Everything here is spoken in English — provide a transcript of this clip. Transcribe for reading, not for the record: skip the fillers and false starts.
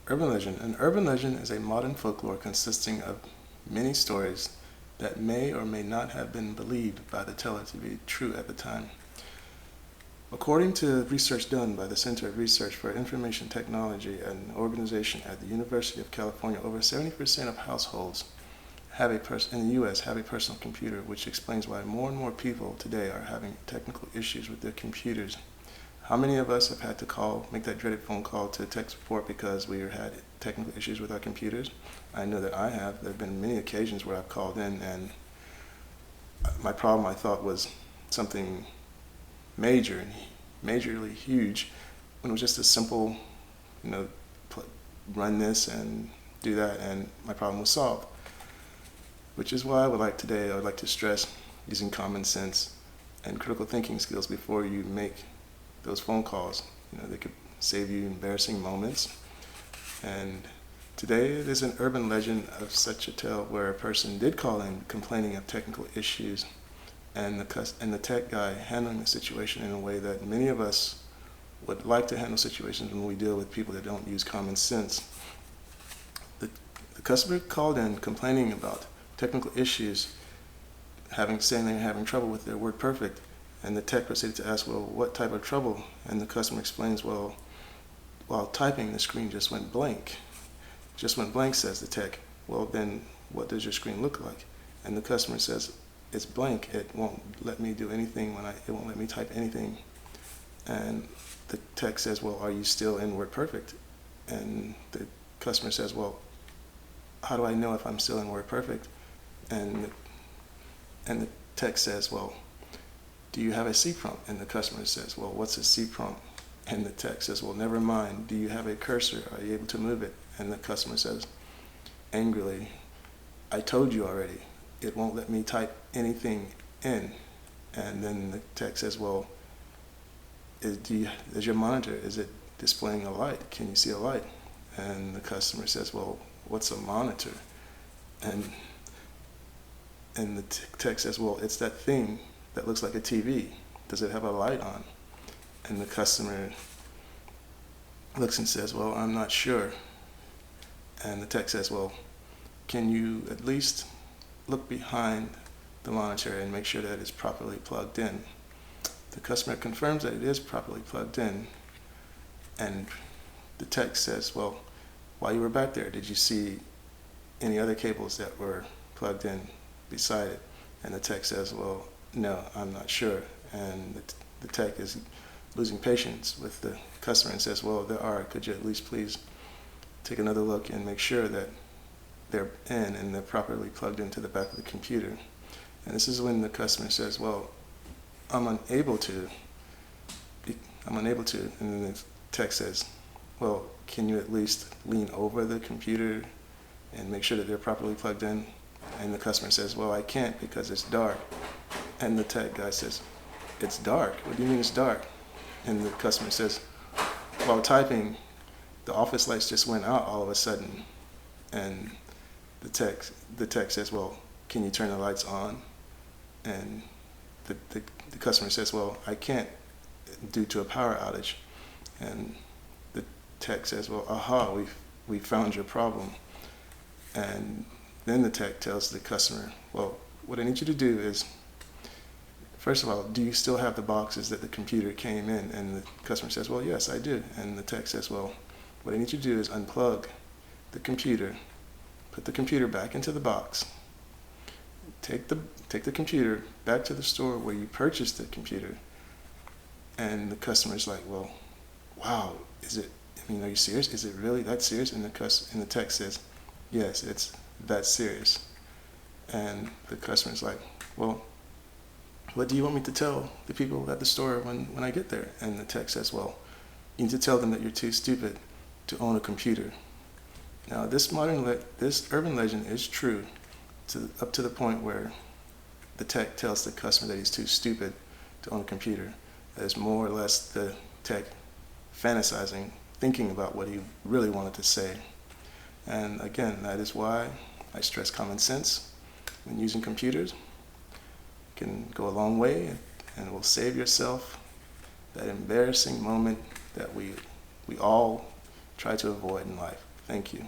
Urban legend. An urban legend is a modern folklore consisting of many stories that may or may not have been believed by the teller to be true at the time. According to research done by the Center of Research for Information Technology, an organization at the University of California, over 70% of households in the U.S. have a personal computer, which explains why more and more people today are having technical issues with their computers. How many of us have had to make that dreaded phone call to tech support because we had technical issues with our computers? I know that I have. There have been many occasions where I've called in and my problem I thought was something major and majorly huge when it was just a simple, you know, run this and do that, and my problem was solved. Which is why I would like to stress using common sense and critical thinking skills before you make those phone calls. They could save you embarrassing moments. And today it is an urban legend of such a tale where a person did call in complaining of technical issues, and the tech guy handling the situation in a way that many of us would like to handle situations when we deal with people that don't use common sense. The customer called in complaining about technical issues, saying they're having trouble with their WordPerfect, and the tech proceeded to ask, well, what type of trouble? And the customer explains, well, while typing, the screen just went blank. Just went blank, says the tech. Well, then what does your screen look like? And the customer says, it's blank. It won't let me do anything it won't let me type anything. And the tech says, well, are you still in WordPerfect? And the customer says, well, how do I know if I'm still in WordPerfect? And the tech says, well, do you have a C prompt? And the customer says, well, what's a C prompt? And the tech says, well, never mind. Do you have a cursor? Are you able to move it? And the customer says, angrily, I told you already. It won't let me type anything in. And then the tech says, well, is your monitor, is it displaying a light? Can you see a light? And the customer says, well, what's a monitor? And the tech says, well, it's that thing that looks like a TV. Does it have a light on? And the customer looks and says, well, I'm not sure. And the tech says, well, can you at least look behind the monitor and make sure that it's properly plugged in? The customer confirms that it is properly plugged in, and the tech says, well, while you were back there, did you see any other cables that were plugged in beside it? And the tech says, well, no, I'm not sure. And the tech is losing patience with the customer and says, well, there are. Could you at least please take another look and make sure that they're in and they're properly plugged into the back of the computer? And this is when the customer says, well, I'm unable to. And then the tech says, well, can you at least lean over the computer and make sure that they're properly plugged in? And the customer says, well, I can't because it's dark. And the tech guy says, it's dark? What do you mean it's dark? And the customer says, while typing, the office lights just went out all of a sudden. And the tech says, well, can you turn the lights on? And the customer says, well, I can't due to a power outage. And the tech says, well, aha, we found your problem. And then the tech tells the customer, well, what I need you to do is, first of all, do you still have the boxes that the computer came in? And the customer says, well, yes, I do. And the tech says, well, what I need you to do is unplug the computer, put the computer back into the box, take the computer back to the store where you purchased the computer. And the customer's like, well, wow, are you serious? Is it really that serious? And the tech says, yes, it's that serious. And the customer's like, well, what do you want me to tell the people at the store when I get there? And the tech says, well, you need to tell them that you're too stupid to own a computer. Now, this urban legend is true up to the point where the tech tells the customer that he's too stupid to own a computer. That is more or less the tech fantasizing, thinking about what he really wanted to say. And again, that is why I stress common sense when using computers. It can go a long way and will save yourself that embarrassing moment that we all try to avoid in life. Thank you.